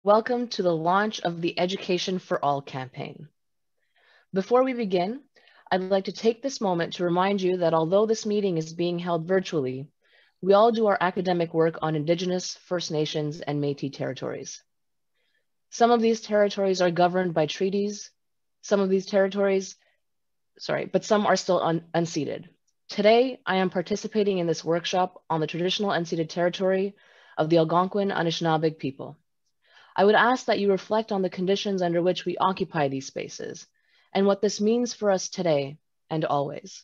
Welcome to the launch of the Education for All campaign. Before we begin, I'd like to take this moment to remind you that although this meeting is being held virtually, we all do our academic work on Indigenous, First Nations, and Métis territories. Some of these territories are governed by treaties. Some are still unceded. Today, I am participating in this workshop on the traditional unceded territory of the Algonquin Anishinaabe people. I would ask that you reflect on the conditions under which we occupy these spaces and what this means for us today and always.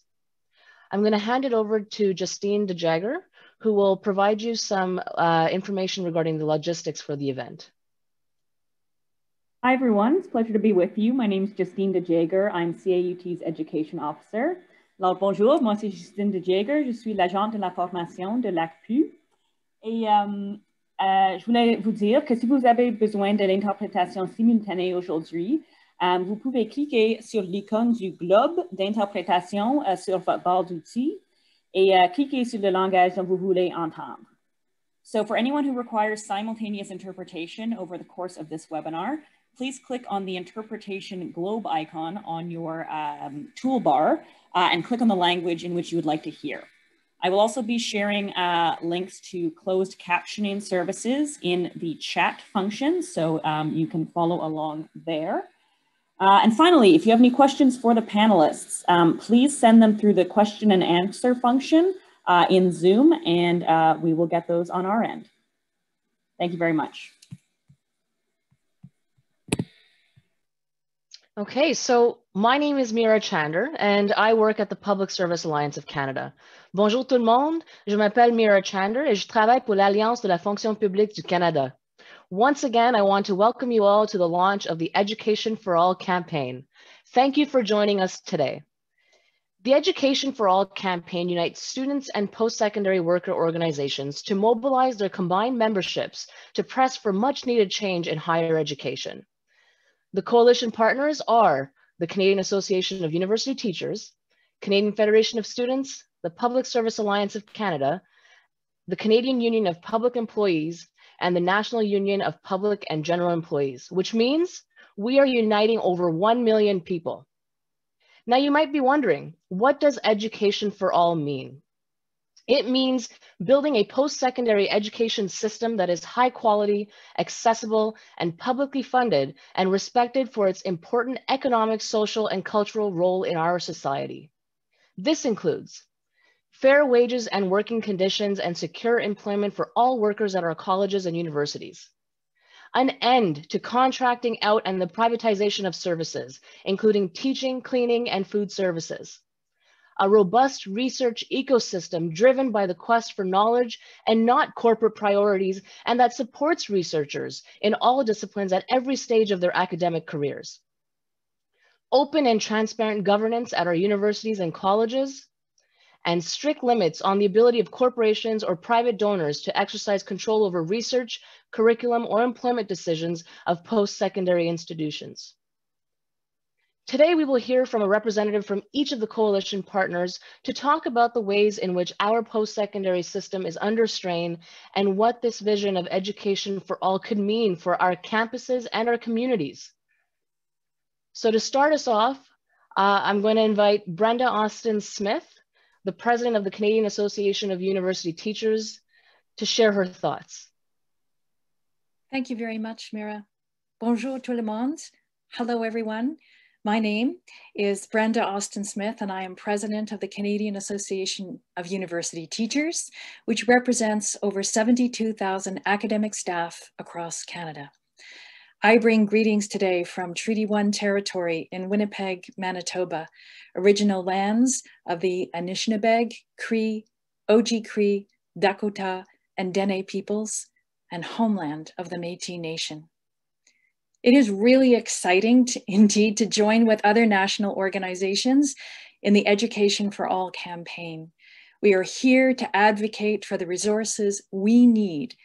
I'm going to hand it over to Justine de Jager, who will provide you some information regarding the logistics for the event. Hi everyone, it's a pleasure to be with you. My name is Justine de Jager. I'm CAUT's Education Officer. Alors bonjour, moi c'est Justine de Jager. Je suis l'agente de la formation de l'ACPU. Et je voulais vous dire que si vous avez besoin de l'interprétation simultanée aujourd'hui, vous pouvez cliquer sur l'icône du globe d'interprétation sur votre barre d'outils et cliquer sur le langage dont vous voulez entendre. So for anyone who requires simultaneous interpretation over the course of this webinar, please click on the interpretation globe icon on your toolbar and click on the language in which you would like to hear. I will also be sharing links to closed captioning services in the chat function, so you can follow along there. And finally, if you have any questions for the panelists, please send them through the question and answer function in Zoom, and we will get those on our end. Thank you very much. Okay, so my name is Mira Chander, and I work at the Public Service Alliance of Canada. Bonjour tout le monde, je m'appelle Mira Chander et je travaille pour l'Alliance de la fonction publique du Canada. Once again, I want to welcome you all to the launch of the Education for All campaign. Thank you for joining us today. The Education for All campaign unites students and post-secondary worker organizations to mobilize their combined memberships to press for much needed change in higher education. The coalition partners are the Canadian Association of University Teachers, Canadian Federation of Students, the Public Service Alliance of Canada, the Canadian Union of Public Employees, and the National Union of Public and General Employees, which means we are uniting over 1 million people. Now you might be wondering, what does Education for All mean? It means building a post-secondary education system that is high quality, accessible, and publicly funded and respected for its important economic, social, and cultural role in our society. This includes fair wages and working conditions and secure employment for all workers at our colleges and universities. An end to contracting out and the privatization of services, including teaching, cleaning, and food services. A robust research ecosystem driven by the quest for knowledge and not corporate priorities, and that supports researchers in all disciplines at every stage of their academic careers. Open and transparent governance at our universities and colleges, and strict limits on the ability of corporations or private donors to exercise control over research, curriculum, or employment decisions of post-secondary institutions. Today, we will hear from a representative from each of the coalition partners to talk about the ways in which our post-secondary system is under strain and what this vision of Education for All could mean for our campuses and our communities. So to start us off, I'm going to invite Brenda Austin Smith, the president of the Canadian Association of University Teachers, to share her thoughts. Thank you very much, Mira. Bonjour tout le monde. Hello, everyone. My name is Brenda Austin Smith, and I am president of the Canadian Association of University Teachers, which represents over 72,000 academic staff across Canada. I bring greetings today from Treaty 1 territory in Winnipeg, Manitoba, original lands of the Anishinaabe, Cree, Oji-Cree, Dakota, and Dene peoples, and homeland of the Métis Nation. It is really exciting indeed to join with other national organizations in the Education for All campaign. We are here to advocate for the resources we need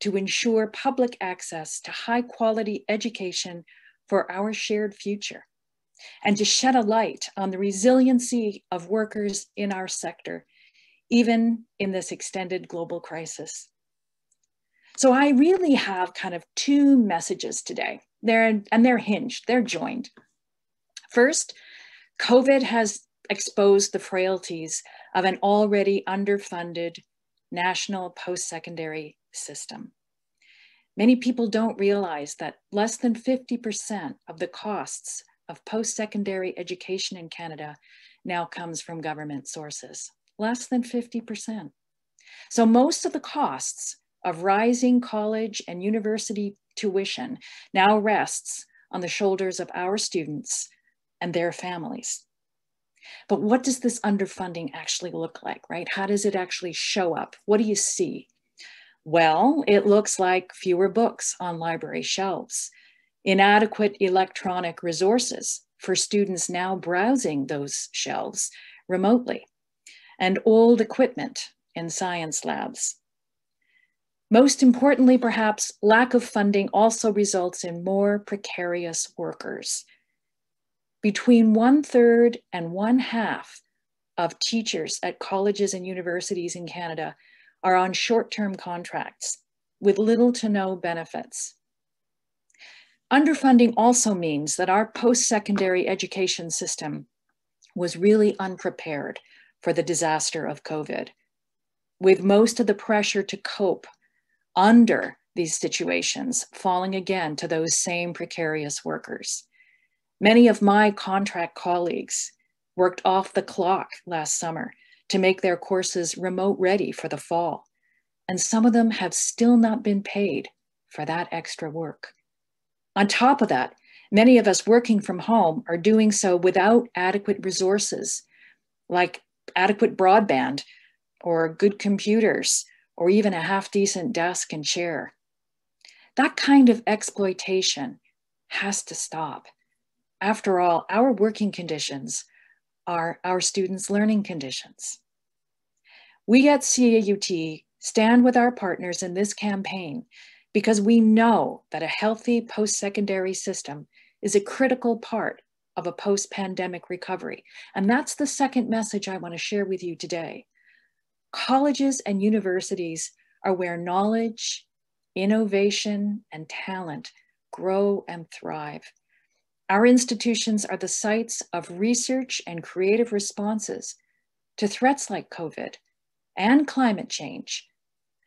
to ensure public access to high quality education for our shared future, and to shed a light on the resiliency of workers in our sector, even in this extended global crisis. So I really have kind of two messages today. They're hinged, they're joined. First, COVID has exposed the frailties of an already underfunded national post-secondary system. Many people don't realize that less than 50% of the costs of post-secondary education in Canada now comes from government sources, less than 50%. So most of the costs of rising college and university tuition now rests on the shoulders of our students and their families. But what does this underfunding actually look like, right? How does it actually show up? What do you see? Well, it looks like fewer books on library shelves, inadequate electronic resources for students now browsing those shelves remotely, and old equipment in science labs. Most importantly, perhaps, lack of funding also results in more precarious workers. Between 1/3 and 1/2 of teachers at colleges and universities in Canada are on short-term contracts with little to no benefits. Underfunding also means that our post-secondary education system was really unprepared for the disaster of COVID, with most of the pressure to cope under these situations falling again to those same precarious workers. Many of my contract colleagues worked off the clock last summer to make their courses remote ready for the fall, and some of them have still not been paid for that extra work. On top of that, many of us working from home are doing so without adequate resources, like adequate broadband or good computers, or even a half-decent desk and chair. That kind of exploitation has to stop. After all, our working conditions are our students' learning conditions. We at CAUT stand with our partners in this campaign because we know that a healthy post-secondary system is a critical part of a post-pandemic recovery. And that's the second message I want to share with you today. Colleges and universities are where knowledge, innovation, and talent grow and thrive. Our institutions are the sites of research and creative responses to threats like COVID and climate change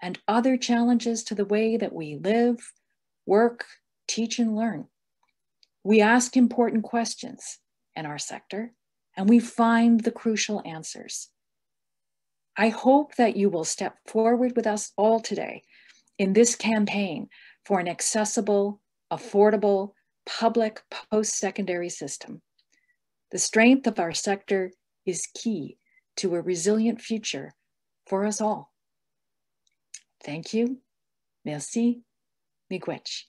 and other challenges to the way that we live, work, teach, and learn. We ask important questions in our sector, and we find the crucial answers. I hope that you will step forward with us all today in this campaign for an accessible, affordable, public post-secondary system. The strength of our sector is key to a resilient future for us all. Thank you. Merci. Miigwech.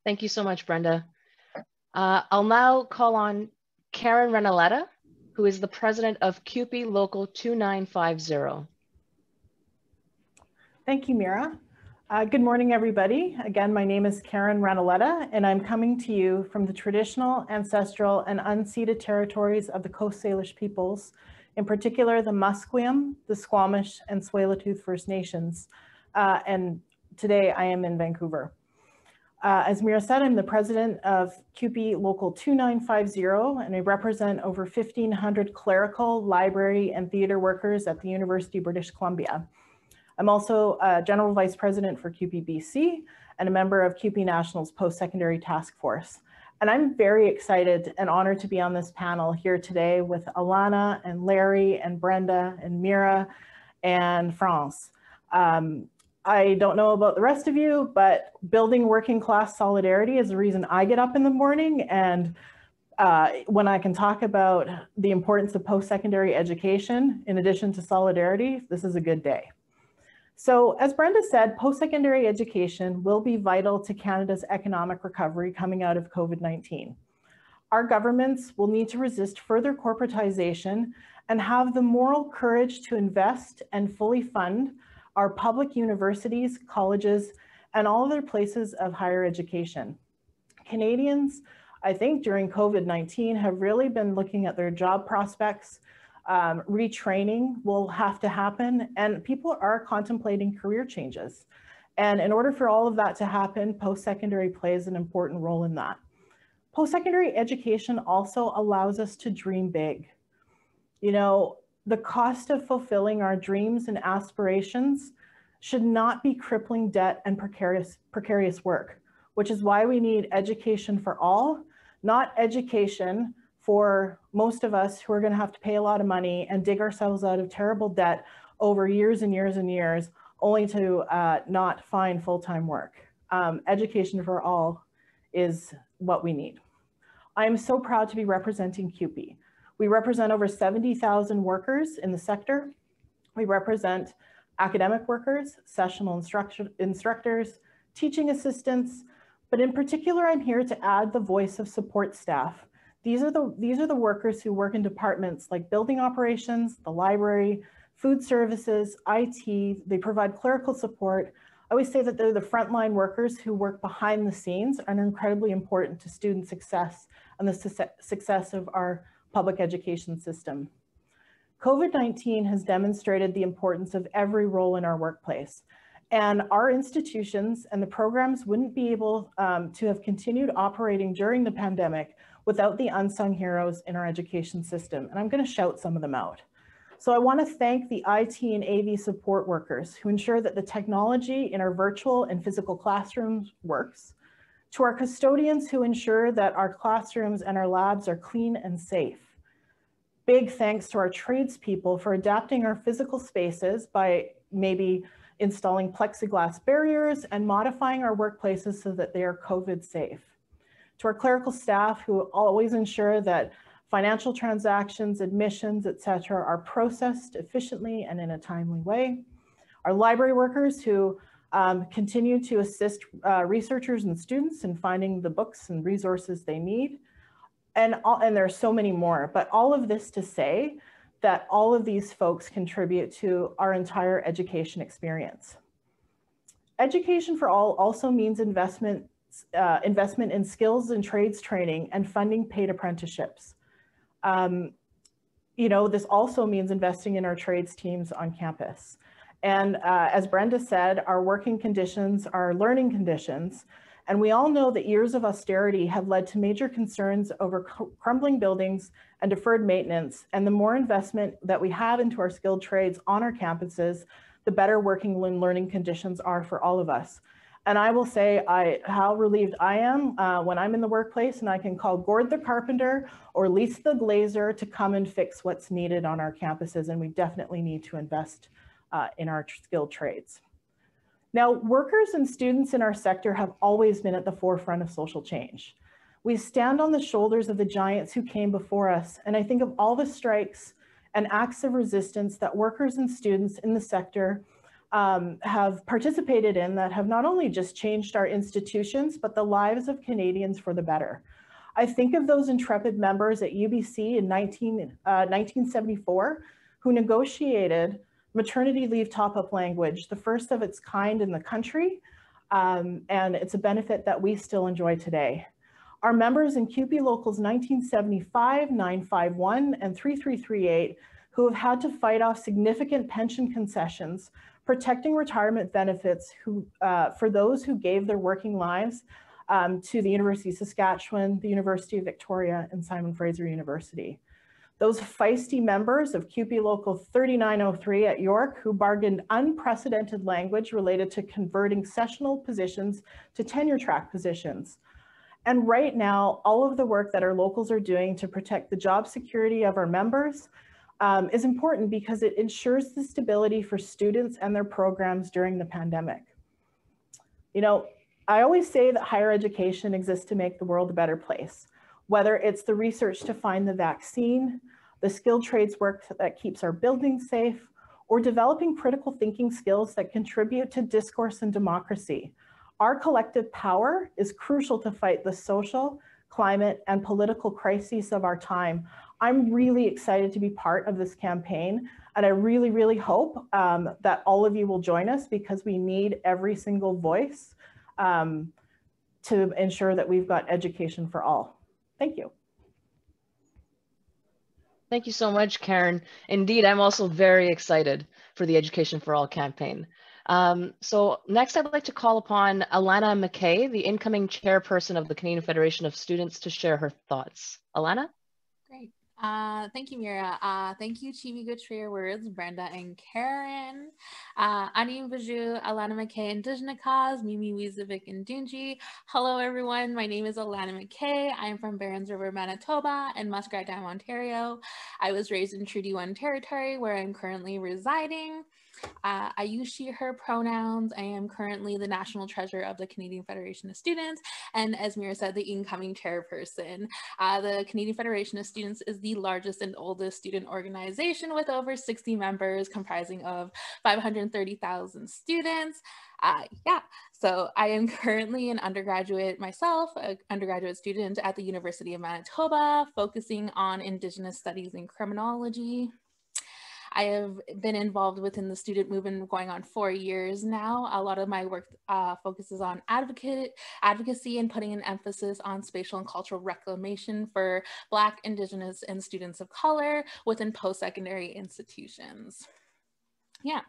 Thank you so much, Brenda. I'll now call on Karen Ranaletta, who is the president of CUPE Local 2950. Thank you, Mira. Good morning, everybody. Again, my name is Karen Ranaletta, and I'm coming to you from the traditional, ancestral, and unceded territories of the Coast Salish peoples, in particular the Musqueam, the Squamish, and Tsleil-Waututh First Nations. And today I am in Vancouver. As Mira said, I'm the president of CUPE Local 2950, and I represent over 1,500 clerical, library, and theater workers at the University of British Columbia. I'm also a general vice president for CUPE BC and a member of CUPE National's post-secondary task force. And I'm very excited and honored to be on this panel here today with Alana and Larry and Brenda and Mira and France. I don't know about the rest of you, but building working class solidarity is the reason I get up in the morning. And when I can talk about the importance of post-secondary education, in addition to solidarity, this is a good day. So as Brenda said, post-secondary education will be vital to Canada's economic recovery coming out of COVID-19. Our governments will need to resist further corporatization and have the moral courage to invest and fully fund our public universities, colleges, and all other places of higher education. Canadians, I think during COVID-19 have really been looking at their job prospects, retraining will have to happen, and people are contemplating career changes. And in order for all of that to happen, post-secondary plays an important role in that. Post-secondary education also allows us to dream big. You know, the cost of fulfilling our dreams and aspirations should not be crippling debt and precarious work, which is why we need education for all, not education for most of us who are going to have to pay a lot of money and dig ourselves out of terrible debt over years and years and years, only to not find full-time work. Education for all is what we need. I am so proud to be representing CUPE. We represent over 70,000 workers in the sector. We represent academic workers, sessional instructors, teaching assistants, but in particular, I'm here to add the voice of support staff. These are the workers who work in departments like building operations, the library, food services, IT. They provide clerical support. I always say that they're the frontline workers who work behind the scenes and are incredibly important to student success and the success of our public education system. COVID-19 has demonstrated the importance of every role in our workplace, and our institutions and the programs wouldn't be able to have continued operating during the pandemic without the unsung heroes in our education system. And I'm going to shout some of them out. So I want to thank the IT and AV support workers who ensure that the technology in our virtual and physical classrooms works, to our custodians who ensure that our classrooms and our labs are clean and safe. Big thanks to our tradespeople for adapting our physical spaces by maybe installing plexiglass barriers and modifying our workplaces so that they are COVID safe. To our clerical staff who always ensure that financial transactions, admissions, etc., are processed efficiently and in a timely way. Our library workers who continue to assist researchers and students in finding the books and resources they need. And there are so many more, but all of this to say that all of these folks contribute to our entire education experience. Education for all also means investment in skills and trades training and funding paid apprenticeships. You know, this also means investing in our trades teams on campus. And as Brenda said, our working conditions are learning conditions. And we all know that years of austerity have led to major concerns over crumbling buildings and deferred maintenance. And the more investment that we have into our skilled trades on our campuses, the better working and learning conditions are for all of us. And I will say how relieved I am when I'm in the workplace and I can call Gord the carpenter or Lisa the glazer to come and fix what's needed on our campuses. And we definitely need to invest in our skilled trades. Now, workers and students in our sector have always been at the forefront of social change. We stand on the shoulders of the giants who came before us, and I think of all the strikes and acts of resistance that workers and students in the sector have participated in that have not only just changed our institutions, but the lives of Canadians for the better. I think of those intrepid members at UBC in 1974 who negotiated maternity leave top-up language, the first of its kind in the country, and it's a benefit that we still enjoy today. Our members in CUPE Locals 1975, 951, and 3338, who have had to fight off significant pension concessions, protecting retirement benefits for those who gave their working lives to the University of Saskatchewan, the University of Victoria, and Simon Fraser University. Those feisty members of CUPE Local 3903 at York who bargained unprecedented language related to converting sessional positions to tenure track positions. And right now, all of the work that our locals are doing to protect the job security of our members is important because it ensures the stability for students and their programs during the pandemic. You know, I always say that higher education exists to make the world a better place. Whether it's the research to find the vaccine, the skilled trades work that keeps our buildings safe, or developing critical thinking skills that contribute to discourse and democracy. Our collective power is crucial to fight the social, climate, and political crises of our time. I'm really excited to be part of this campaign, and I really, really hope that all of you will join us because we need every single voice to ensure that we've got education for all. Thank you. Thank you so much, Karen. Indeed, I'm also very excited for the Education for All campaign. So next, I'd like to call upon Alana McKay, the incoming chairperson of the Canadian Federation of Students, to share her thoughts. Alana? Great. Thank you, Mira. Thank you, Chivigo, for your words, Brenda and Karen. Ani Baju, Alana McKay, Indigenous Cause, Mimi Wizovic, and Dingy. Hello, everyone. My name is Alana McKay. I am from Barons River, Manitoba, and Muskrat Dam, Ontario. I was raised in Treaty 1 territory, where I'm currently residing. I use she, her pronouns. I am currently the National Treasurer of the Canadian Federation of Students, and as Mira said, the incoming chairperson. The Canadian Federation of Students is the largest and oldest student organization with over 60 members, comprising of 530,000 students. So I am currently an undergraduate myself, an undergraduate student at the University of Manitoba, focusing on Indigenous studies and criminology. I have been involved within the student movement going on 4 years now. A lot of my work focuses on advocacy and putting an emphasis on spatial and cultural reclamation for Black, Indigenous, and students of color within post-secondary institutions. Yeah,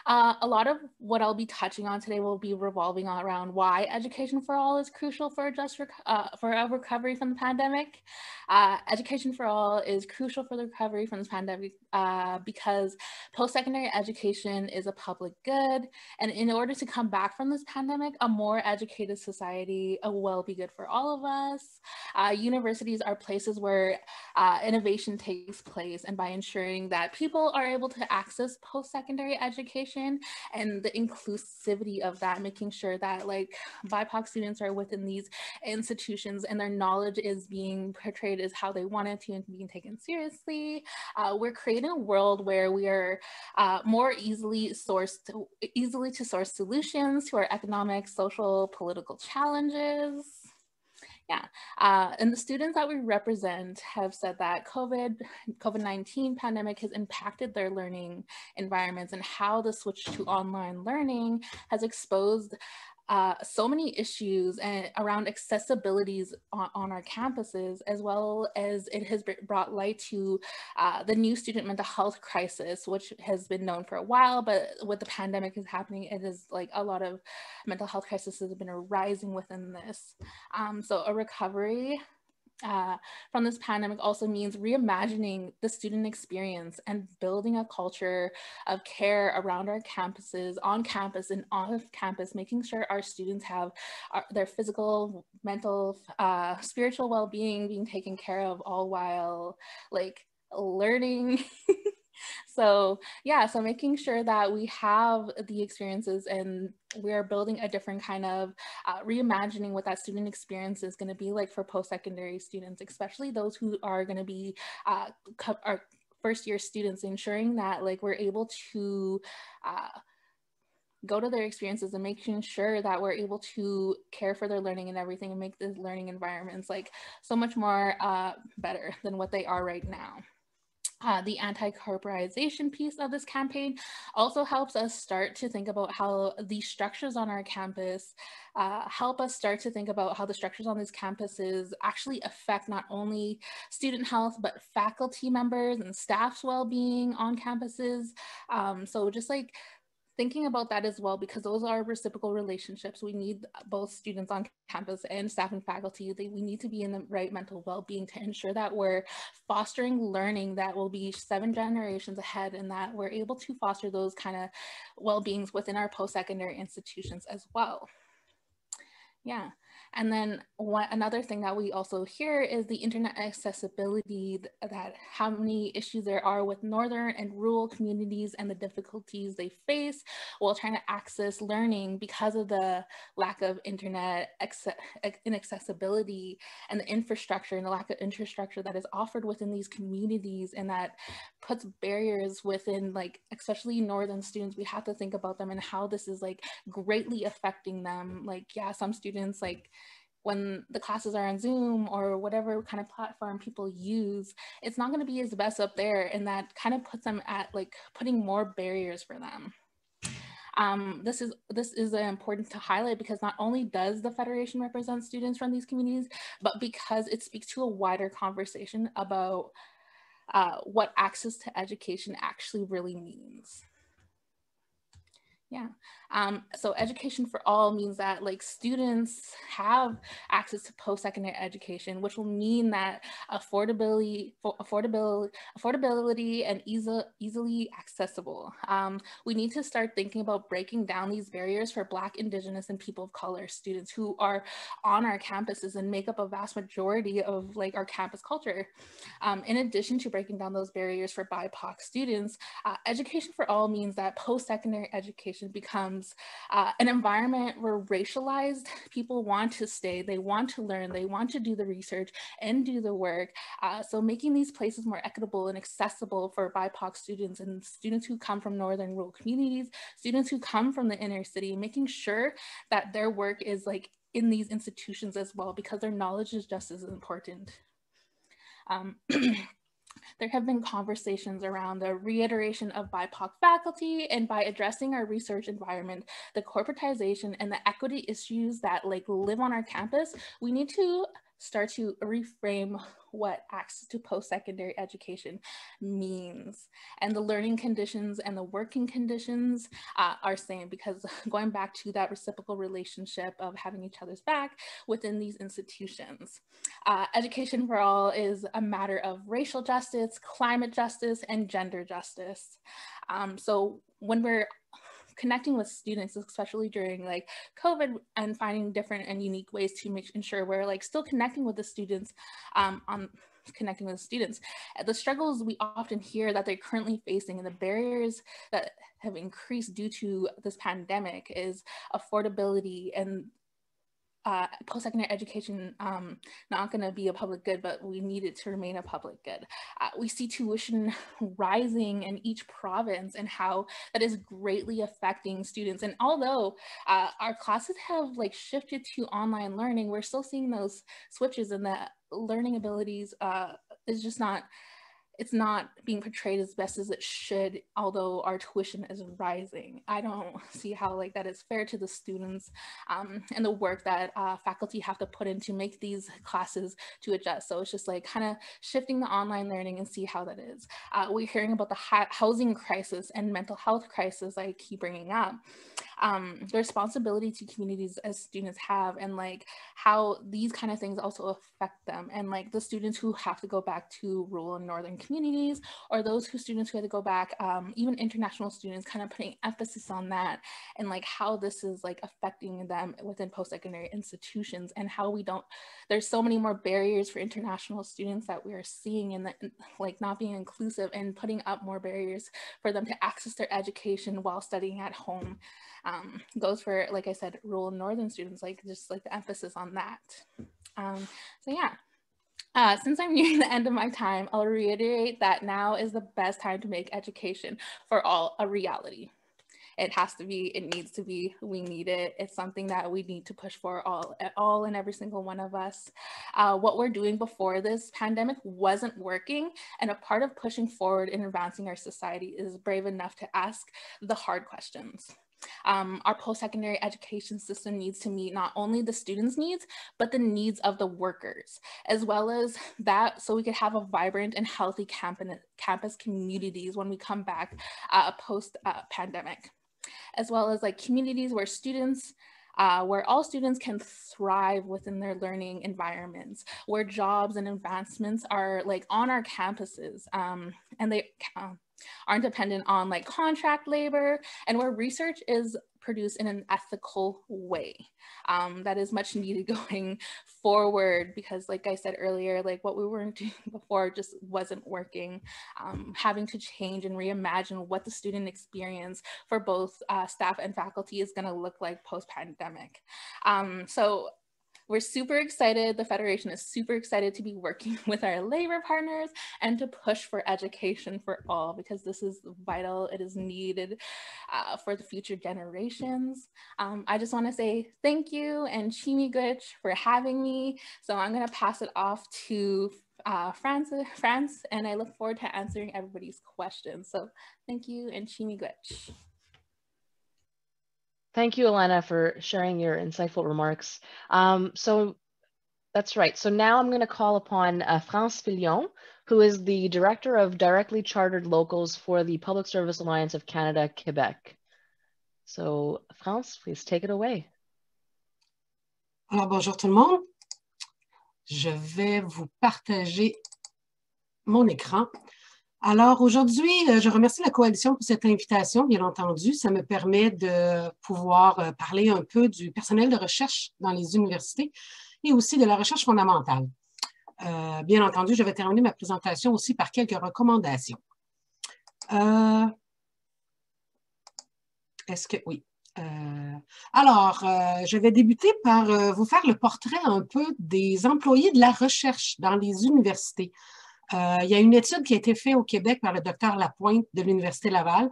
a lot of what I'll be touching on today will be revolving around why Education for All is crucial for a recovery from the pandemic. Education for All is crucial for the recovery from this pandemic because post-secondary education is a public good, and in order to come back from this pandemic, a more educated society will be good for all of us. Universities are places where innovation takes place, and by ensuring that people are able to access post-secondary education and the inclusivity of that, making sure that like BIPOC students are within these institutions and their knowledge is being portrayed as how they want it to and being taken seriously. We're creating a world where we are more easily to source solutions to our economic, social, political challenges. Yeah, and the students that we represent have said that COVID-19 pandemic has impacted their learning environments, and how the switch to online learning has exposed so many issues around accessibilities on our campuses, as well as it has brought light to the new student mental health crisis, which has been known for a while, but with the pandemic is happening, it is like a lot of mental health crises have been arising within this. So a recovery from this pandemic also means reimagining the student experience and building a culture of care around our campuses, on campus and off campus, making sure our students have their physical, mental, spiritual well-being being taken care of, all while like learning. So yeah, so making sure that we have the experiences and we're building a different kind of reimagining what that student experience is going to be like for post-secondary students, especially those who are going to be our first-year students, ensuring that like we're able to go to their experiences and making sure that we're able to care for their learning and everything and make the learning environments like so much more better than what they are right now. The anti-corporatization piece of this campaign also helps us start to think about how the structures on our campus help us start to think about how the structures on these campuses actually affect not only student health, but faculty members and staff's well-being on campuses. So just like thinking about that as well, because those are reciprocal relationships. We need both students on campus and staff and faculty. We need to be in the right mental well-being to ensure that we're fostering learning that will be 7 generations ahead, and that we're able to foster those kind of well-beings within our post-secondary institutions as well. Yeah. And then another thing that we also hear is the internet accessibility, that how many issues there are with northern and rural communities and the difficulties they face while trying to access learning because of the lack of internet inaccessibility and the infrastructure and the lack of infrastructure that is offered within these communities, and that puts barriers within, like, especially northern students. We have to think about them and how this is like greatly affecting them. Like, yeah, some students, like, when the classes are on Zoom or whatever kind of platform people use, it's not going to be as best up there, and that kind of puts them at like putting more barriers for them. This is important to highlight because not only does the Federation represent students from these communities, but because it speaks to a wider conversation about what access to education actually really means. Yeah, so education for all means that like students have access to post-secondary education, which will mean that affordability and easily accessible. We need to start thinking about breaking down these barriers for Black, Indigenous, and people of color students who are on our campuses and make up a vast majority of like our campus culture. In addition to breaking down those barriers for BIPOC students, education for all means that post-secondary education becomes an environment where racialized people want to stay, they want to learn, they want to do the research and do the work. So making these places more equitable and accessible for BIPOC students and students who come from northern rural communities, students who come from the inner city, making sure that their work is like in these institutions as well, because their knowledge is just as important. There have been conversations around the reiteration of BIPOC faculty, and by addressing our research environment, the corporatization and the equity issues that like live on our campus, we need to start to reframe what access to post-secondary education means. And the learning conditions and the working conditions are same, because going back to that reciprocal relationship of having each other's back within these institutions. Education for all is a matter of racial justice, climate justice, and gender justice. So when we're connecting with students, especially during like COVID, and finding different and unique ways to ensure we're like still connecting with the students, the struggles we often hear that they're currently facing and the barriers that have increased due to this pandemic is affordability and post-secondary education not going to be a public good, but we need it to remain a public good. We see tuition rising in each province and how that is greatly affecting students. And although our classes have like shifted to online learning, we're still seeing those switches, and the learning abilities is just not, it's not being portrayed as best as it should, although our tuition is rising. I don't see how like that is fair to the students and the work that faculty have to put in to make these classes to adjust. So it's just like kind of shifting the online learning and see how that is. We're hearing about the housing crisis and mental health crisis I keep bringing up. The responsibility to communities as students have, and like how these kind of things also affect them, and like the students who have to go back to rural and northern communities, or those students who had to go back, even international students, kind of putting emphasis on that, and like how this is like affecting them within post-secondary institutions, and how we don't, there's so many more barriers for international students that we are seeing, and like not being inclusive and putting up more barriers for them to access their education while studying at home. Goes for, like I said, rural and northern students, like just like the emphasis on that. So yeah, since I'm nearing the end of my time, I'll reiterate that now is the best time to make education for all a reality. It has to be, it needs to be, we need it. It's something that we need to push for all and every single one of us. What we're doing before this pandemic wasn't working, and a part of pushing forward and advancing our society is brave enough to ask the hard questions. Our post-secondary education system needs to meet not only the students' needs, but the needs of the workers, as well as that, so we could have a vibrant and healthy campus communities when we come back post-pandemic, as well as like communities where students, where all students can thrive within their learning environments, where jobs and advancements are like on our campuses, and they aren't dependent on like contract labor, and where research is produced in an ethical way. That is much needed going forward, because like I said earlier, like what we weren't doing before just wasn't working. Having to change and reimagine what the student experience for both staff and faculty is going to look like post-pandemic. So we're super excited. The Federation is super excited to be working with our labor partners and to push for education for all, because this is vital. It is needed for the future generations. I just want to say thank you and Chimiguich for having me. So I'm going to pass it off to France, and I look forward to answering everybody's questions. So thank you and Chimiguich. Thank you, Elena, for sharing your insightful remarks. So that's right. So now I'm going to call upon France Filion, who is the Director of Directly Chartered Locals for the Public Service Alliance of Canada, Quebec. So, France, please take it away. Alors, bonjour tout le monde. Je vais vous partager mon écran. Alors, aujourd'hui, je remercie la Coalition pour cette invitation, bien entendu. Ça me permet de pouvoir parler un peu du personnel de recherche dans les universités et aussi de la recherche fondamentale. Bien entendu, je vais terminer ma présentation aussi par quelques recommandations. Est-ce que... Oui. Alors, je vais débuter par vous faire le portrait un peu des employés de la recherche dans les universités. Il y a une étude qui a été faite au Québec par le docteur Lapointe de l'Université Laval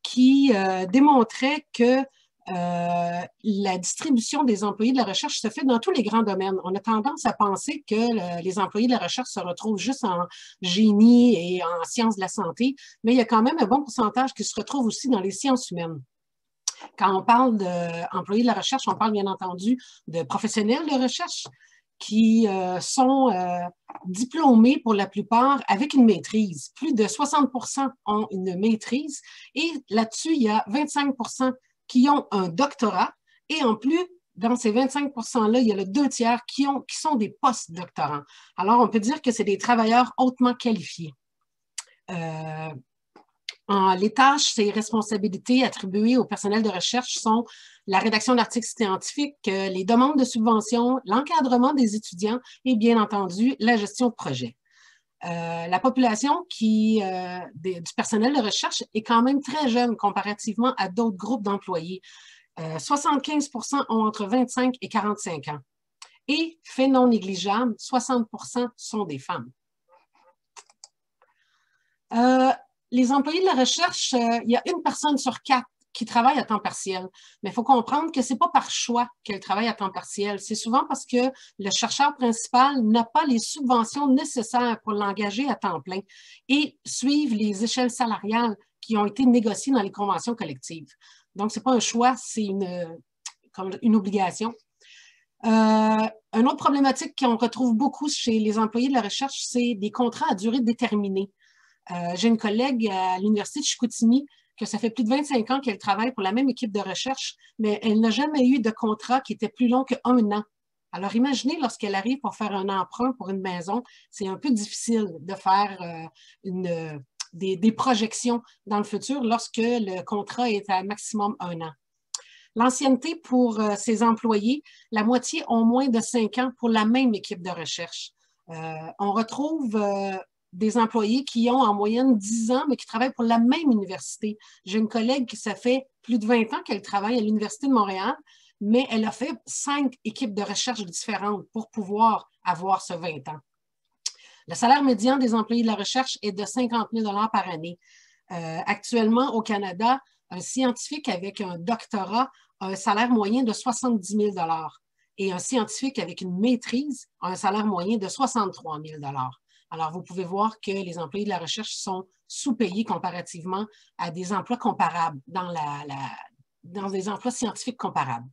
qui démontrait que la distribution des employés de la recherche se fait dans tous les grands domaines. On a tendance à penser que les employés de la recherche se retrouvent juste en génie et en sciences de la santé, mais il y a quand même un bon pourcentage qui se retrouve aussi dans les sciences humaines. Quand on parle d'employés de la recherche, on parle bien entendu de professionnels de recherche qui sont diplômés pour la plupart avec une maîtrise. Plus de 60% ont une maîtrise et là-dessus, il y a 25% qui ont un doctorat et en plus, dans ces 25%-là, il y a le 2 tiers qui sont des post-doctorants. Alors, on peut dire que c'est des travailleurs hautement qualifiés. Les tâches et responsabilités attribuées au personnel de recherche sont la rédaction d'articles scientifiques, les demandes de subventions, l'encadrement des étudiants et bien entendu la gestion de projets. La population du personnel de recherche est quand même très jeune comparativement à d'autres groupes d'employés. 75% ont entre 25 et 45 ans. Et, fait non négligeable, 60% sont des femmes. Les employés de la recherche, il y a une personne sur 4 qui travaille à temps partiel. Mais il faut comprendre que ce n'est pas par choix qu'elle travaille à temps partiel. C'est souvent parce que le chercheur principal n'a pas les subventions nécessaires pour l'engager à temps plein et suivre les échelles salariales qui ont été négociées dans les conventions collectives. Donc, ce n'est pas un choix, c'est une obligation. Une autre problématique qu'on retrouve beaucoup chez les employés de la recherche, c'est des contrats à durée déterminée. J'ai une collègue à l'Université de Chicoutimi que ça fait plus de 25 ans qu'elle travaille pour la même équipe de recherche, mais elle n'a jamais eu de contrat qui était plus long qu'1 an. Alors, imaginez lorsqu'elle arrive pour faire un emprunt pour une maison, c'est un peu difficile de faire des projections dans le futur lorsque le contrat est à maximum 1 an. L'ancienneté pour ces employés, la moitié ont moins de 5 ans pour la même équipe de recherche. On retrouve des employés qui ont en moyenne 10 ans, mais qui travaillent pour la même université. J'ai une collègue qui, ça fait plus de 20 ans qu'elle travaille à l'Université de Montréal, mais elle a fait 5 équipes de recherche différentes pour pouvoir avoir ce 20 ans. Le salaire médian des employés de la recherche est de 50 000 $ par année. Actuellement, au Canada, un scientifique avec un doctorat a un salaire moyen de 70 000 $ et un scientifique avec une maîtrise a un salaire moyen de 63 000 $. Alors, vous pouvez voir que les employés de la recherche sont sous-payés comparativement à des emplois comparables, dans des emplois scientifiques comparables.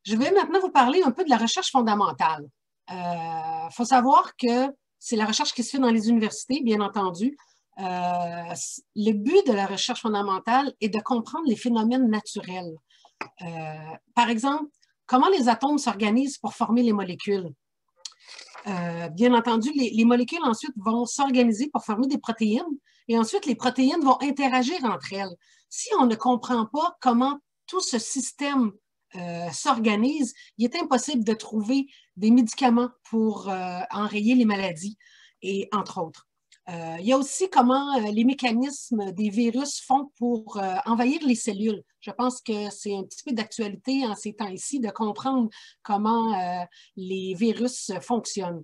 Je vais maintenant vous parler un peu de la recherche fondamentale. Il faut savoir que c'est la recherche qui se fait dans les universités, bien entendu. Le but de la recherche fondamentale est de comprendre les phénomènes naturels. Par exemple, comment les atomes s'organisent pour former les molécules. Bien entendu, les molécules ensuite vont s'organiser pour former des protéines et ensuite les protéines vont interagir entre elles. Si on ne comprend pas comment tout ce système s'organise, il est impossible de trouver des médicaments pour enrayer les maladies, et entre autres. Il y a aussi comment les mécanismes des virus font pour envahir les cellules. Je pense que c'est un petit peu d'actualité en ces temps-ci de comprendre comment les virus fonctionnent.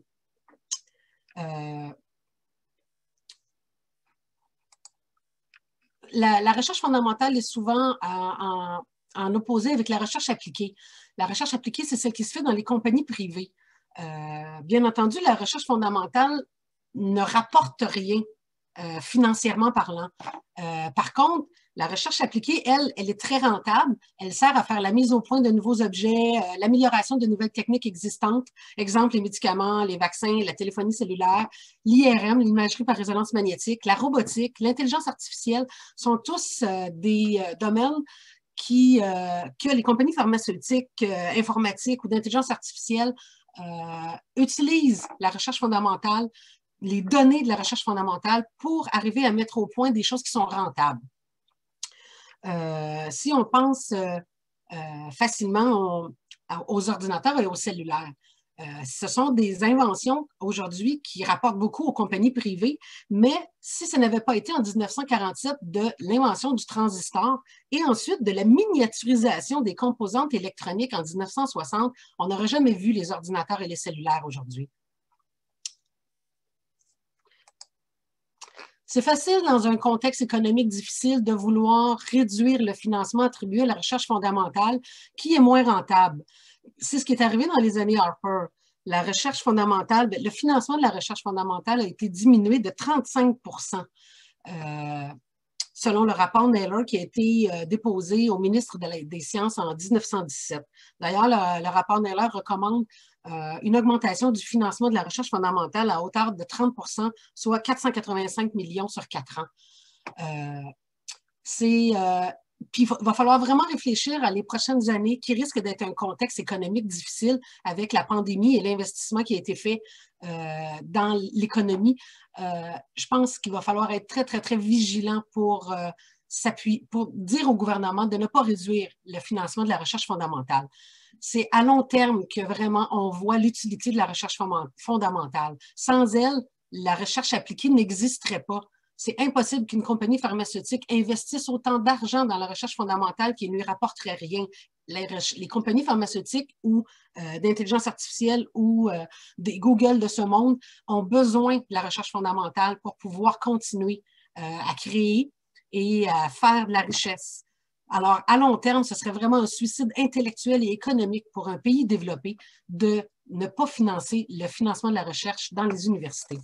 La recherche fondamentale est souvent en opposé avec la recherche appliquée. La recherche appliquée, c'est celle qui se fait dans les compagnies privées. Bien entendu, la recherche fondamentale ne rapporte rien financièrement parlant. Par contre, La recherche appliquée, elle est très rentable. Elle sert à faire la mise au point de nouveaux objets, l'amélioration de nouvelles techniques existantes. Exemple, les médicaments, les vaccins, la téléphonie cellulaire, l'IRM, l'imagerie par résonance magnétique, la robotique, l'intelligence artificielle sont tous des domaines que les compagnies pharmaceutiques, informatiques ou d'intelligence artificielle utilisent la recherche fondamentale, les données de la recherche fondamentale pour arriver à mettre au point des choses qui sont rentables. Si on pense facilement aux ordinateurs et aux cellulaires, ce sont des inventions aujourd'hui qui rapportent beaucoup aux compagnies privées, mais si ce n'avait pas été en 1947 de l'invention du transistor et ensuite de la miniaturisation des composantes électroniques en 1960, on n'aurait jamais vu les ordinateurs et les cellulaires aujourd'hui. C'est facile dans un contexte économique difficile de vouloir réduire le financement attribué à la recherche fondamentale qui est moins rentable. C'est ce qui est arrivé dans les années Harper. La recherche fondamentale, le financement de la recherche fondamentale a été diminué de 35%, selon le rapport Naylor qui a été déposé au ministre des Sciences en 1917. D'ailleurs, le rapport Naylor recommande une augmentation du financement de la recherche fondamentale à hauteur de 30%, soit 485 millions sur 4 ans. Puis il va falloir vraiment réfléchir à les prochaines années qui risquent d'être un contexte économique difficile avec la pandémie et l'investissement qui a été fait dans l'économie. Je pense qu'il va falloir être très, très, très vigilant pour dire au gouvernement de ne pas réduire le financement de la recherche fondamentale. C'est à long terme que vraiment on voit l'utilité de la recherche fondamentale. Sans elle, la recherche appliquée n'existerait pas. C'est impossible qu'une compagnie pharmaceutique investisse autant d'argent dans la recherche fondamentale qui ne lui rapporterait rien. Les compagnies pharmaceutiques ou d'intelligence artificielle ou des Google de ce monde ont besoin de la recherche fondamentale pour pouvoir continuer à créer et à faire de la richesse. Alors, à long terme, ce serait vraiment un suicide intellectuel et économique pour un pays développé de ne pas financer le financement de la recherche dans les universités.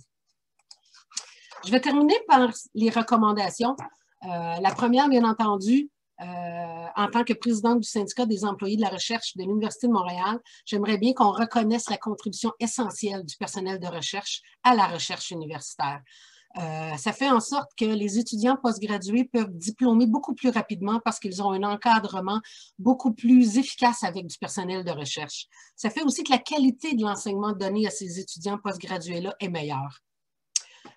Je vais terminer par les recommandations. La première, bien entendu, en tant que présidente du syndicat des employés de la recherche de l'Université de Montréal, j'aimerais bien qu'on reconnaisse la contribution essentielle du personnel de recherche à la recherche universitaire. Ça fait en sorte que les étudiants postgradués peuvent diplômer beaucoup plus rapidement parce qu'ils ont un encadrement beaucoup plus efficace avec du personnel de recherche. Ça fait aussi que la qualité de l'enseignement donné à ces étudiants postgradués-là est meilleure.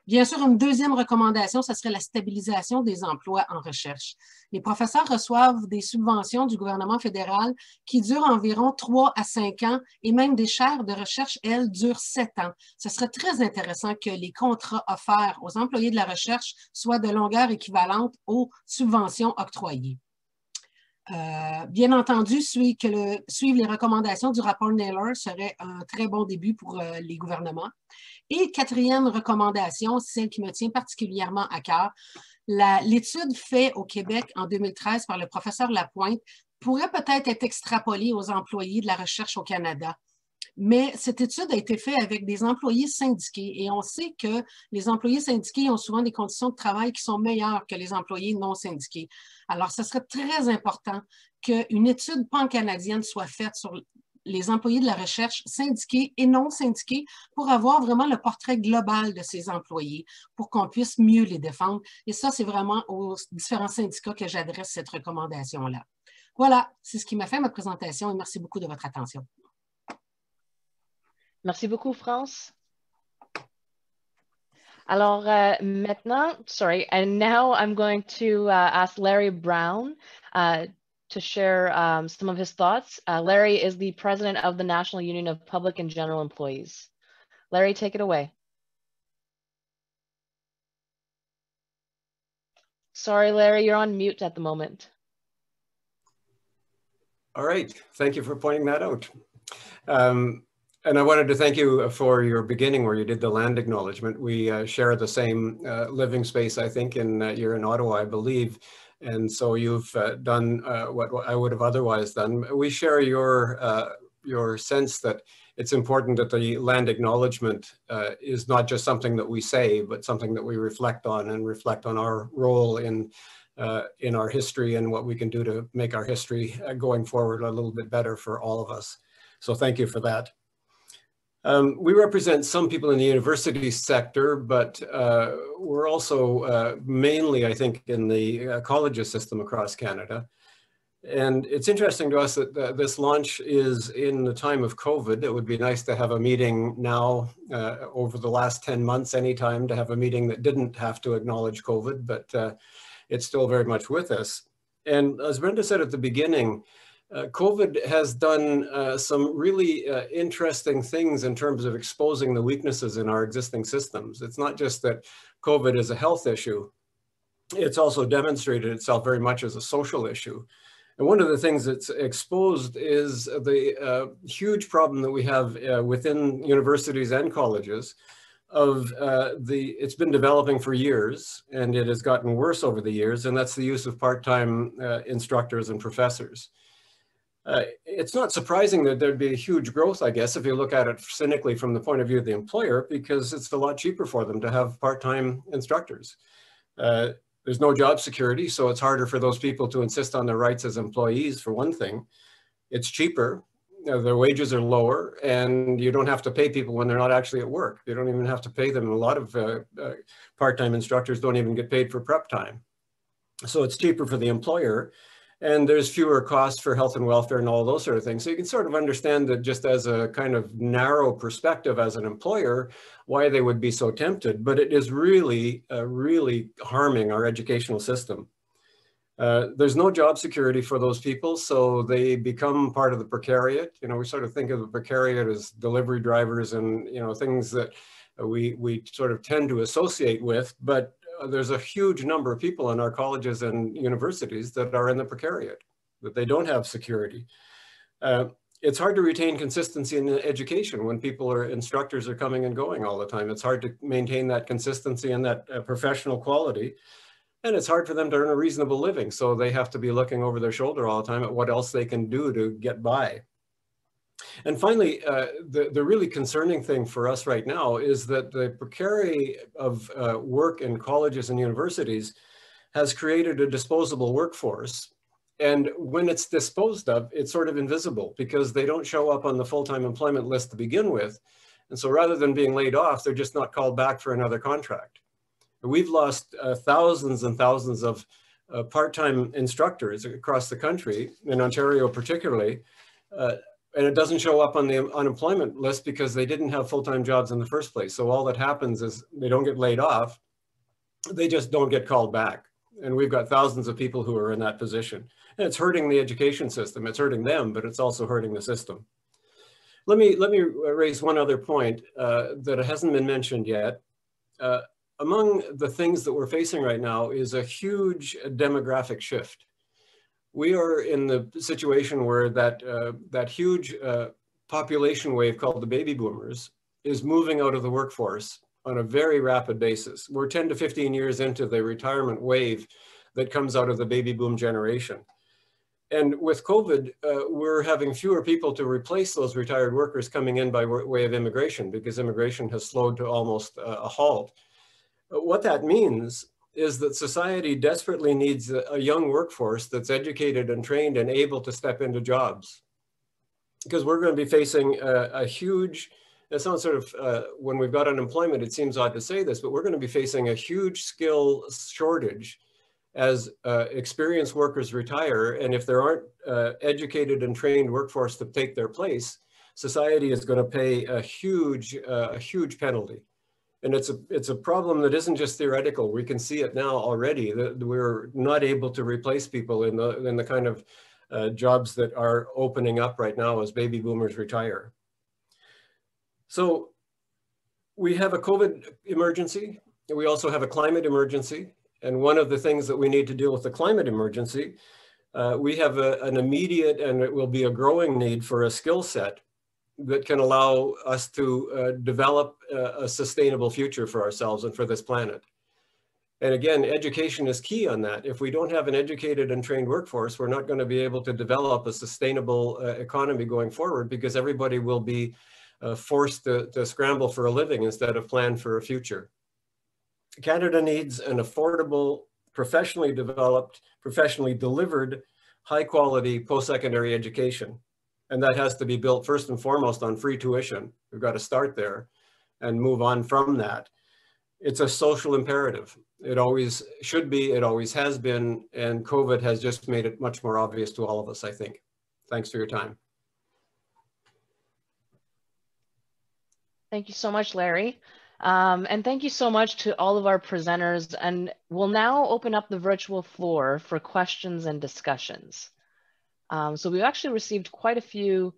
Bien sûr, une deuxième recommandation, ce serait la stabilisation des emplois en recherche. Les professeurs reçoivent des subventions du gouvernement fédéral qui durent environ 3 à 5 ans et même des chaires de recherche, elles, durent 7 ans. Ce serait très intéressant que les contrats offerts aux employés de la recherche soient de longueur équivalente aux subventions octroyées. Bien entendu, suivre les recommandations du rapport Naylor serait un très bon début pour les gouvernements. Et quatrième recommandation, celle qui me tient particulièrement à cœur, l'étude faite au Québec en 2013 par le professeur Lapointe pourrait peut-être être extrapolée aux employés de la recherche au Canada. Mais cette étude a été faite avec des employés syndiqués et on sait que les employés syndiqués ont souvent des conditions de travail qui sont meilleures que les employés non syndiqués. Alors, ce serait très important qu'une étude pan-canadienne soit faite sur les employés de la recherche syndiqués et non syndiqués pour avoir vraiment le portrait global de ces employés, pour qu'on puisse mieux les défendre. Et ça, c'est vraiment aux différents syndicats que j'adresse cette recommandation-là. Voilà, c'est ce qui m'a fait ma présentation et merci beaucoup de votre attention. Merci beaucoup, France. Alors, maintenant, and now I'm going to ask Larry Brown to share some of his thoughts. Larry is the president of the National Union of Public and General Employees. Larry, take it away. Sorry, Larry, you're on mute at the moment. All right, thank you for pointing that out. And I wanted to thank you for your beginning where you did the land acknowledgement. We share the same living space, I think, and you're in Ottawa, I believe. And so you've done what I would have otherwise done. We share your sense that it's important that the land acknowledgement is not just something that we say, but something that we reflect on and reflect on our role in our history and what we can do to make our history going forward a little bit better for all of us. So thank you for that. We represent some people in the university sector, but we're also mainly, I think, in the colleges system across Canada. And it's interesting to us that this launch is in the time of COVID. It would be nice to have a meeting now over the last 10 months, anytime, to have a meeting that didn't have to acknowledge COVID, but it's still very much with us. And as Brenda said at the beginning, COVID has done some really interesting things in terms of exposing the weaknesses in our existing systems. It's not just that COVID is a health issue, it's also demonstrated itself very much as a social issue. And one of the things that's exposed is the huge problem that we have within universities and colleges of it's been developing for years, and it has gotten worse over the years, and that's the use of part-time instructors and professors. It's not surprising that there'd be a huge growth, I guess, if you look at it cynically from the point of view of the employer, because it's a lot cheaper for them to have part-time instructors. There's no job security, so it's harder for those people to insist on their rights as employees, for one thing. It's cheaper, their wages are lower, and you don't have to pay people when they're not actually at work. You don't even have to pay them. A lot of part-time instructors don't even get paid for prep time. So it's cheaper for the employer, and there's fewer costs for health and welfare and all those sort of things. So you can sort of understand that just as a kind of narrow perspective as an employer, why they would be so tempted, but it is really, really harming our educational system. There's no job security for those people, so they become part of the precariat. You know, we sort of think of the precariat as delivery drivers and, you know, things that we sort of tend to associate with, but there's a huge number of people in our colleges and universities that are in the precariat, that they don't have security. It's hard to retain consistency in education when instructors are coming and going all the time. It's hard to maintain that consistency and that professional quality. And it's hard for them to earn a reasonable living. So they have to be looking over their shoulder all the time at what else they can do to get by. And finally, the really concerning thing for us right now is that the precarity of work in colleges and universities has created a disposable workforce. And when it's disposed of, it's sort of invisible because they don't show up on the full-time employment list to begin with. And so rather than being laid off, they're just not called back for another contract. We've lost thousands and thousands of part-time instructors across the country, in Ontario particularly, and it doesn't show up on the unemployment list because they didn't have full-time jobs in the first place. So all that happens is they don't get laid off, they just don't get called back. And we've got thousands of people who are in that position. And it's hurting the education system. It's hurting them, but it's also hurting the system. Let me raise one other point that hasn't been mentioned yet. Among the things that we're facing right now is a huge demographic shift. We are in the situation where that huge population wave called the baby boomers is moving out of the workforce on a very rapid basis. We're 10 to 15 years into the retirement wave that comes out of the baby boom generation. And with COVID, we're having fewer people to replace those retired workers coming in by way of immigration because immigration has slowed to almost a halt. What that means is that society desperately needs a young workforce that's educated and trained and able to step into jobs. Because we're going to be facing a huge, it sounds sort of, when we've got unemployment, it seems odd to say this, but we're going to be facing a huge skill shortage as experienced workers retire. And if there aren't educated and trained workforce to take their place, society is going to pay a huge penalty. And it's a problem that isn't just theoretical. We can see it now already, that we're not able to replace people in the kind of jobs that are opening up right now as baby boomers retire. So we have a COVID emergency. We also have a climate emergency. And one of the things that we need to deal with the climate emergency, we have an immediate, and it will be a growing need for a skill set that can allow us to develop a sustainable future for ourselves and for this planet. And again, education is key on that. If we don't have an educated and trained workforce, we're not going to be able to develop a sustainable economy going forward because everybody will be forced to scramble for a living instead of plan for a future. Canada needs an affordable, professionally developed, professionally delivered, high quality post-secondary education. And that has to be built first and foremost on free tuition. We've got to start there and move on from that. It's a social imperative. It always should be, it always has been, and COVID has just made it much more obvious to all of us, I think. Thanks for your time. Thank you so much, Larry. And thank you so much to all of our presenters. And we'll now open up the virtual floor for questions and discussions. So we've actually received quite a few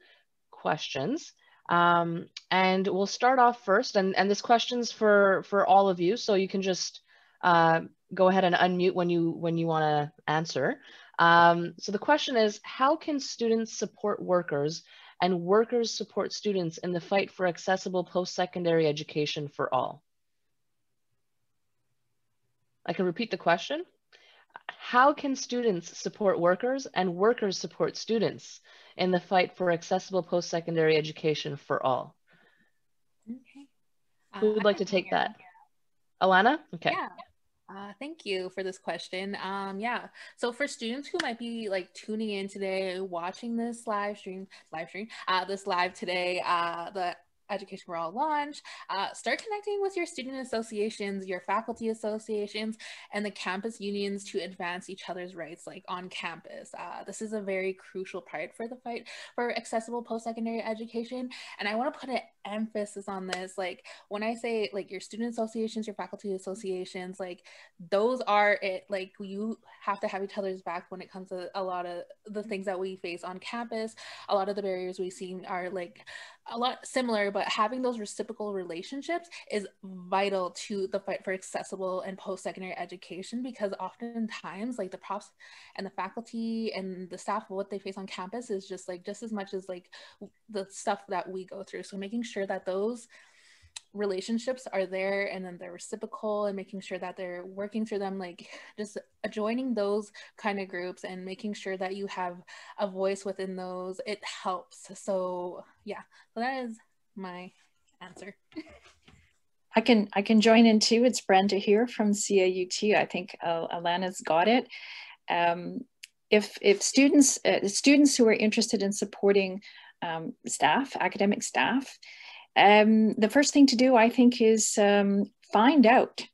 questions. And we'll start off first. And this question's for all of you. So you can just go ahead and unmute when you want to answer. So the question is, how can students support workers and workers support students in the fight for accessible post-secondary education for all? I can repeat the question. How can students support workers and workers support students in the fight for accessible post-secondary education for all? Okay. Who would like to take that? Alana? Okay. Yeah. Thank you for this question. Yeah, so for students who might be like tuning in today, watching this live today, the Education for All launch, start connecting with your student associations, your faculty associations, and the campus unions to advance each other's rights like on campus. This is a very crucial part for the fight for accessible post-secondary education. And I want to put an emphasis on this. Like when I say like your student associations, your faculty associations, like those are it. Like you have to have each other's back when it comes to a lot of the things that we face on campus. A lot of the barriers we see are like a lot similar, but having those reciprocal relationships is vital to the fight for accessible and post-secondary education, because oftentimes like the profs and the faculty and the staff, what they face on campus is just like just as much as like the stuff that we go through. So making sure that those relationships are there and then they're reciprocal, and making sure that they're working through them, like just joining those kind of groups and making sure that you have a voice within those, it helps. So yeah, so that is my answer. I can join in too. It's Brenda here from CAUT. I think Alana's got it. If students who are interested in supporting staff, academic staff, the first thing to do, I think, is find out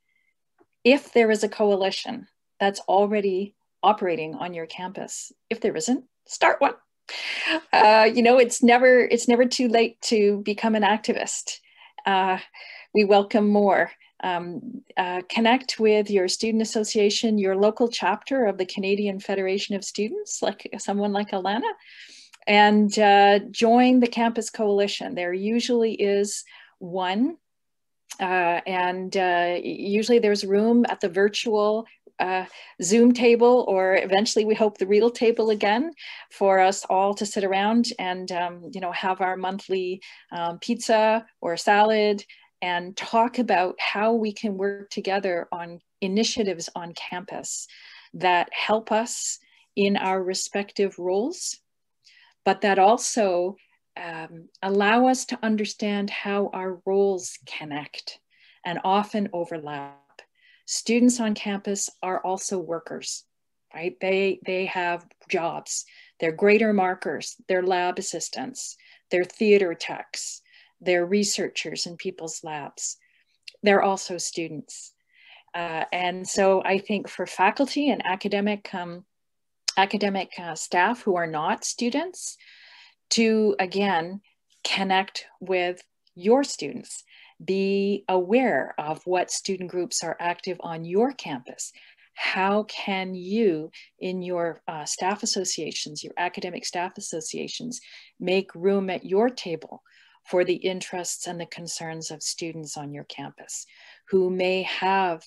if there is a coalition that's already operating on your campus. If there isn't, start one. You know, it's never too late to become an activist. We welcome more. Connect with your student association, your local chapter of the Canadian Federation of Students, like someone like Alana, and join the Campus Coalition. There usually is one, and usually there's room at the virtual Zoom table, or eventually we hope the real table again, for us all to sit around and you know, have our monthly pizza or salad and talk about how we can work together on initiatives on campus that help us in our respective roles, but that also allow us to understand how our roles connect and often overlap. Students on campus are also workers, right? They have jobs. They're grader markers, they're lab assistants, they're theater techs, they're researchers in people's labs. They're also students. And so I think for faculty and academic staff who are not students, to again connect with your students, be aware of what student groups are active on your campus. How can you, in your staff associations, your academic staff associations, make room at your table for the interests and the concerns of students on your campus who may have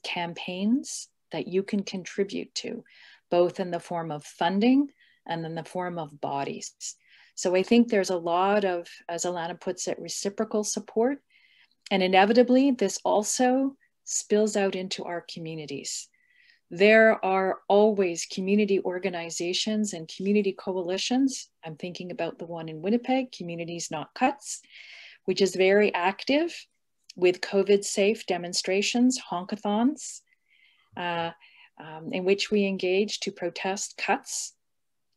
campaigns that you can contribute to, both in the form of funding and in the form of bodies. So I think there's a lot of, as Alana puts it, reciprocal support. And inevitably, this also spills out into our communities. there are always community organizations and community coalitions. I'm thinking about the one in Winnipeg, Communities Not Cuts, which is very active with COVID-safe demonstrations, honkathons, in which we engage to protest cuts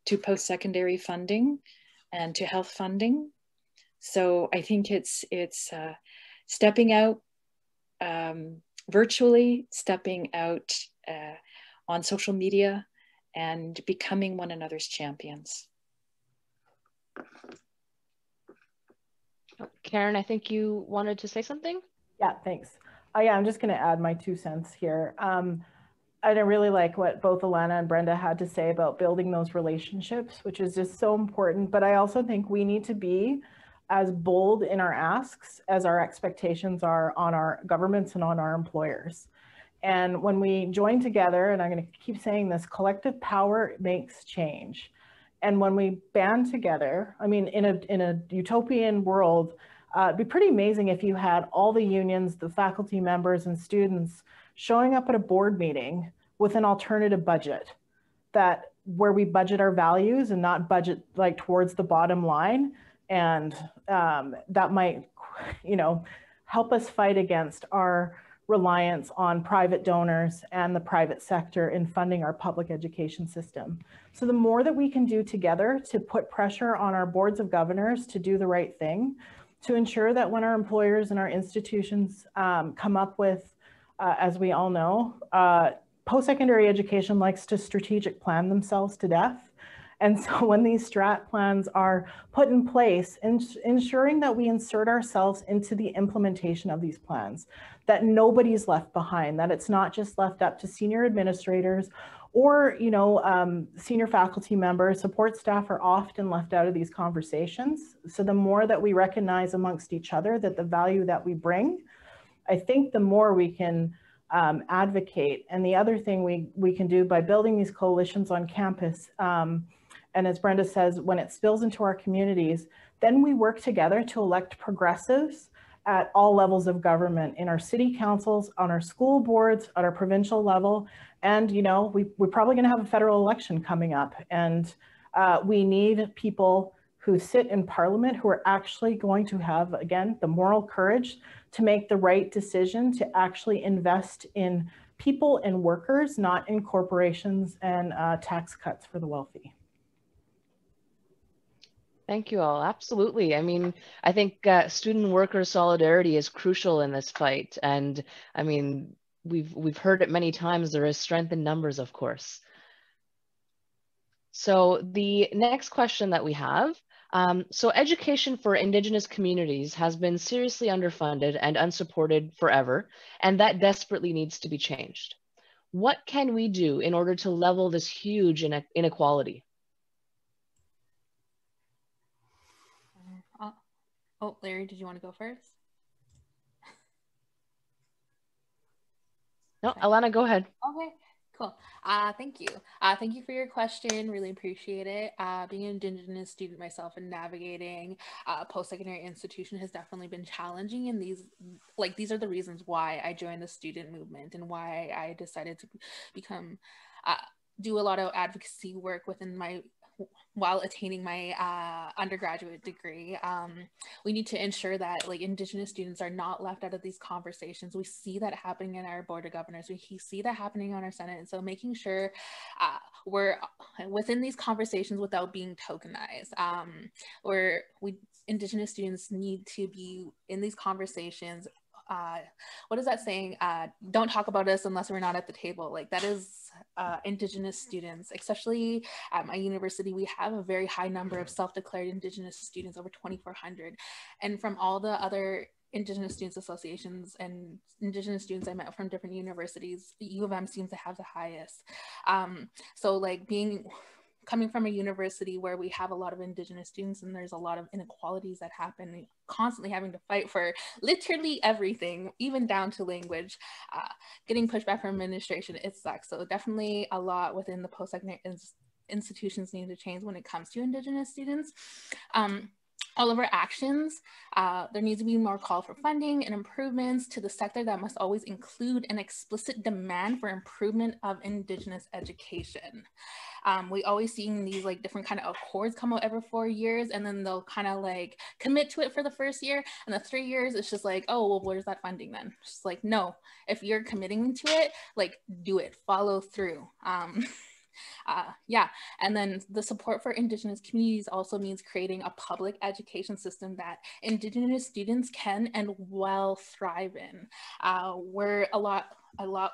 to post-secondary funding and to health funding. So I think it's stepping out virtually, stepping out on social media, and becoming one another's champions. Karen, I think you wanted to say something? Yeah, thanks. Yeah, I'm just going to add my 2 cents here. I really like what both Alana and Brenda had to say about building those relationships, which is just so important. But I also think we need to be as bold in our asks as our expectations are on our governments and on our employers. And when we join together, and I'm going to keep saying this, collective power makes change. And when we band together, I mean, in a utopian world, it'd be pretty amazing if you had all the unions, the faculty members and students showing up at a board meeting with an alternative budget, that where we budget our values and not budget like towards the bottom line. And that might, you know, help us fight against our reliance on private donors and the private sector in funding our public education system. So the more that we can do together to put pressure on our boards of governors to do the right thing, to ensure that when our employers and our institutions come up with, as we all know, post-secondary education likes to strategic plan themselves to death. And so when these strat plans are put in place, ensuring that we insert ourselves into the implementation of these plans, that nobody's left behind, that it's not just left up to senior administrators or, you know, senior faculty members. Support staff are often left out of these conversations. So the more that we recognize amongst each other that the value that we bring, I think the more we can advocate. And the other thing we can do by building these coalitions on campus, and as Brenda says, when it spills into our communities, then we work together to elect progressives at all levels of government, in our city councils, on our school boards, at our provincial level. And, you know, we're probably going to have a federal election coming up. And we need people who sit in parliament who are actually going to have, again, the moral courage to make the right decision to actually invest in people and workers, not in corporations and tax cuts for the wealthy. Thank you all. Absolutely. I mean, I think student worker solidarity is crucial in this fight. And I mean, we've heard it many times, there is strength in numbers, of course. So the next question that we have, so education for Indigenous communities has been seriously underfunded and unsupported forever, and that desperately needs to be changed. What can we do in order to level this huge inequality? Oh, Larry, did you want to go first? No, Alana, go ahead. Okay, cool. Thank you. Thank you for your question. Really appreciate it. Being an Indigenous student myself and navigating post-secondary institution has definitely been challenging. And these are the reasons why I joined the student movement and why I decided to become, do a lot of advocacy work while attaining my undergraduate degree. We need to ensure that Indigenous students are not left out of these conversations. We see that happening in our board of governors. We see that happening on our Senate. And so making sure we're within these conversations without being tokenized. Indigenous students need to be in these conversations. What is that saying? Don't talk about us unless we're not at the table. That is Indigenous students, especially at my university. We have a very high number of self-declared Indigenous students, over 2,400. And from all the other Indigenous Students Associations and Indigenous students I met from different universities, U of M seems to have the highest. So coming from a university where we have a lot of Indigenous students and there's a lot of inequalities that happen, constantly having to fight for literally everything, even down to language, getting pushback from administration, it sucks. So definitely a lot within the post-secondary institutions need to change when it comes to Indigenous students. all of our actions, there needs to be more call for funding and improvements to the sector that must always include an explicit demand for improvement of Indigenous education. We always seeing these like different kind of accords come out every 4 years, and then they'll kind of like commit to it for the first year, and the 3 years it's just like, oh well, where's that funding then? It's just like, no, if you're committing to it, like do it, follow through. Yeah, and then the support for Indigenous communities also means creating a public education system that Indigenous students can and will thrive in. Where a lot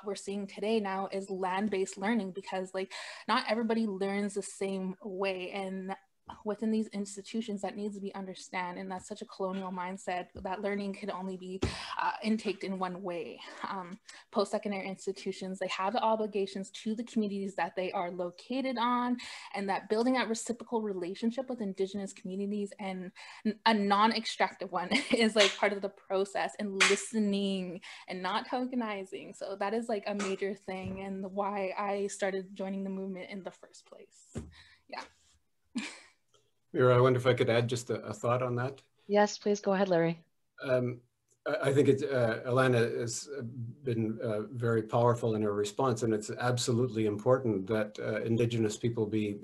we're seeing today now is land-based learning, because like not everybody learns the same way, and within these institutions that needs to be understood, and that's such a colonial mindset that learning can only be intaked in one way. Post-secondary institutions, they have the obligations to the communities that they are located on, and that building that reciprocal relationship with Indigenous communities, and a non-extractive one, is like part of the process, and listening and not tokenizing. So that is like a major thing, and why I started joining the movement in the first place. Yeah. Mira, I wonder if I could add just a thought on that. Yes, please go ahead, Larry. I think Alana has been very powerful in her response, and it's absolutely important that Indigenous people be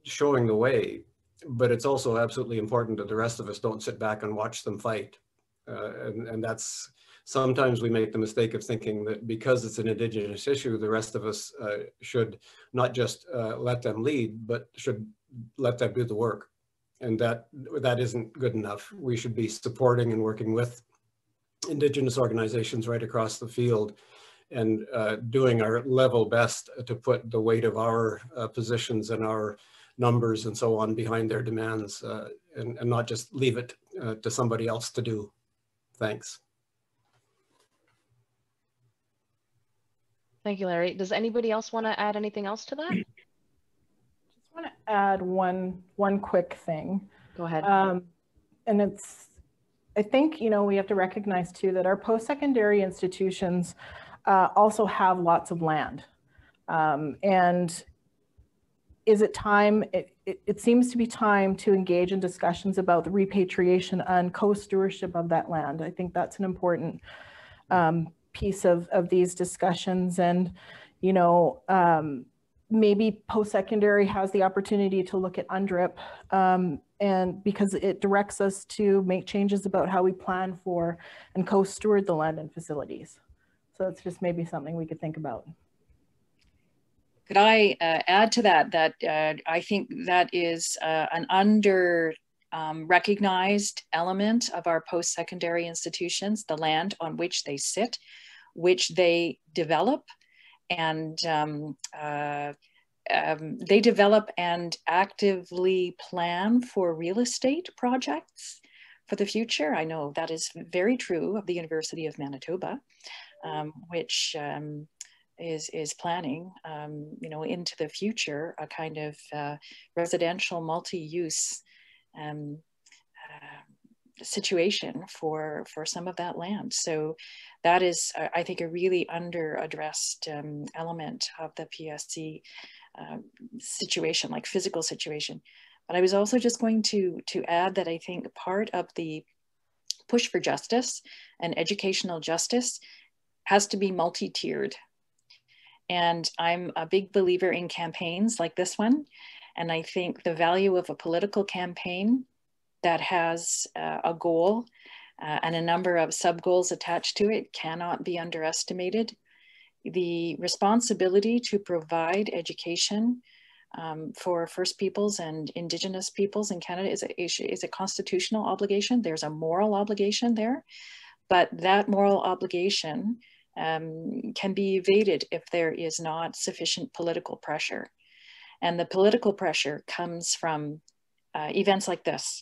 showing the way, but it's also absolutely important that the rest of us don't sit back and watch them fight. And that's, sometimes we make the mistake of thinking that because it's an Indigenous issue, the rest of us should not just let them lead, but should let them do the work. And that isn't good enough. We should be supporting and working with Indigenous organizations right across the field, and doing our level best to put the weight of our positions and our numbers and so on behind their demands, and not just leave it to somebody else to do. Thanks. Thank you, Larry. Does anybody else want to add anything else to that? Just want to add one quick thing. Go ahead. And it's, I think, you know, we have to recognize too that our post-secondary institutions also have lots of land. And is it time, it seems to be time to engage in discussions about the repatriation and co-stewardship of that land. I think that's an important piece of these discussions. And, you know, maybe post-secondary has the opportunity to look at UNDRIP, and because it directs us to make changes about how we plan for and co-steward the land and facilities. So it's just maybe something we could think about. Could I add to that, I think that is an under recognized element of our post-secondary institutions, the land on which they sit, which they develop, and they develop and actively plan for real estate projects for the future. I know that is very true of the University of Manitoba, which is planning, you know, into the future, a kind of residential multi-use situation for some of that land. So that is, I think, a really under-addressed element of the PSC situation, like physical situation. But I was also just going to add that I think part of the push for justice and educational justice has to be multi-tiered. And I'm a big believer in campaigns like this one. And I think the value of a political campaign that has a goal and a number of sub-goals attached to it cannot be underestimated. The responsibility to provide education for First Peoples and Indigenous peoples in Canada is a constitutional obligation. There's a moral obligation there, but that moral obligation can be evaded if there is not sufficient political pressure. And the political pressure comes from events like this,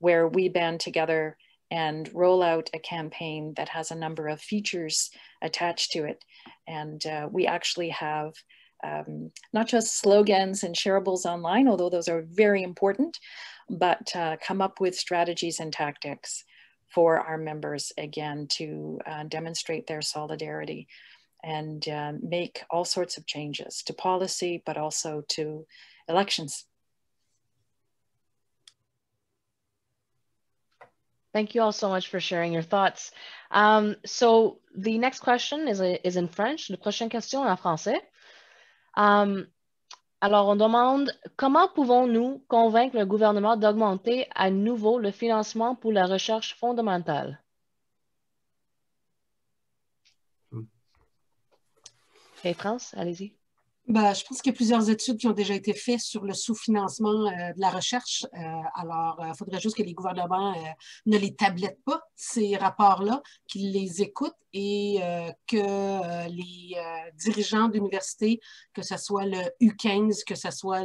where we band together and roll out a campaign that has a number of features attached to it. And we actually have not just slogans and shareables online, although those are very important, but come up with strategies and tactics for our members, again, to demonstrate their solidarity and make all sorts of changes to policy, but also to elections. Thank you all so much for sharing your thoughts. So the next question is in French. La prochaine question en français. Alors, on demande, comment pouvons-nous convaincre le gouvernement d'augmenter à nouveau le financement pour la recherche fondamentale? Okay, France, allez-y. Ben, je pense qu'il y a plusieurs études qui ont déjà été faites sur le sous-financement de la recherche. Alors, il faudrait juste que les gouvernements ne les tablettent pas, ces rapports-là, qu'ils les écoutent et que les dirigeants d'université, que ce soit le U15, que ce soit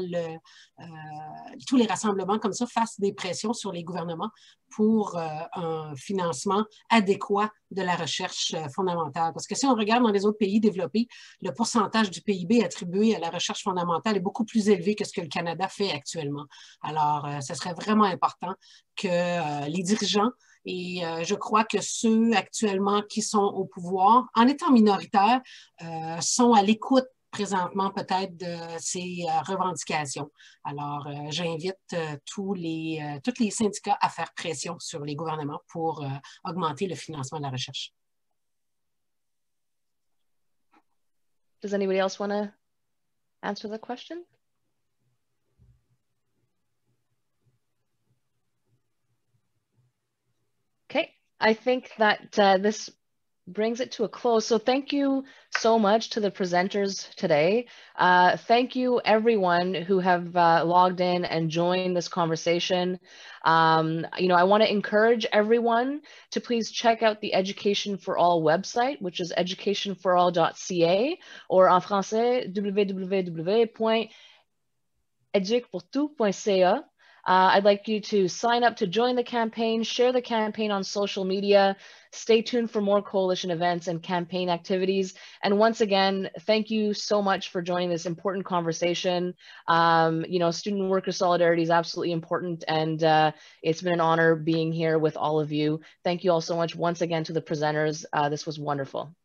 tous les rassemblements comme ça, fassent des pressions sur les gouvernements pour un financement adéquat de la recherche fondamentale. Parce que si on regarde dans les autres pays développés, le pourcentage du PIB attribué à la recherche fondamentale est beaucoup plus élevé que ce que le Canada fait actuellement. Alors, ce serait vraiment important que les dirigeants, et je crois que ceux actuellement qui sont au pouvoir, en étant minoritaires, sont à l'écoute présentement peut-être de ces revendications. Alors, j'invite tous les syndicats à faire pression sur les gouvernements pour augmenter le financement de la recherche. Does anybody else want to answer the question? Okay, I think that this brings it to a close. So thank you so much to the presenters today. Thank you everyone who have logged in and joined this conversation. You know, I want to encourage everyone to please check out the Education for All website, which is educationforall.ca, or en français, www.educpourtout.ca. I'd like you to sign up to join the campaign, share the campaign on social media, stay tuned for more coalition events and campaign activities. And once again, thank you so much for joining this important conversation. You know, student worker solidarity is absolutely important, and it's been an honor being here with all of you. Thank you all so much once again to the presenters. This was wonderful.